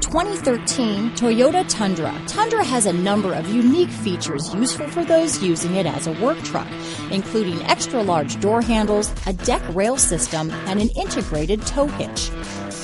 2013 Toyota Tundra. Tundra has a number of unique features useful for those using it as a work truck, including extra-large door handles, a deck rail system, and an integrated tow hitch.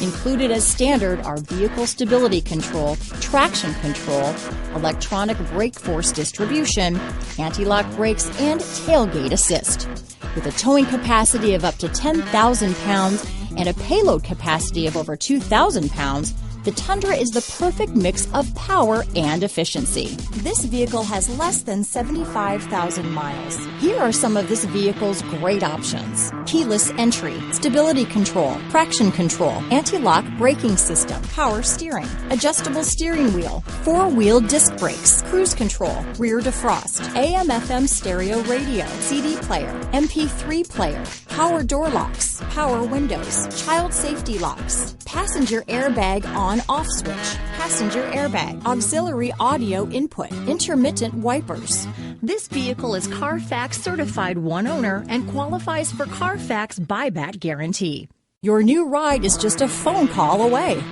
Included as standard are vehicle stability control, traction control, electronic brake force distribution, anti-lock brakes, and tailgate assist. With a towing capacity of up to 10,000 pounds and a payload capacity of over 2,000 pounds, the Tundra is the perfect mix of power and efficiency. This vehicle has less than 75,000 miles. Here are some of this vehicle's great options: keyless entry, stability control, traction control, anti-lock braking system, power steering, adjustable steering wheel, four-wheel disc brakes, cruise control, rear defrost, AM/FM stereo radio, CD player, MP3 player, power door locks, power windows, child safety locks, passenger airbag on/off switch, passenger airbag, auxiliary audio input, intermittent wipers. This vehicle is Carfax certified one owner and qualifies for Carfax buyback guarantee. Your new ride is just a phone call away.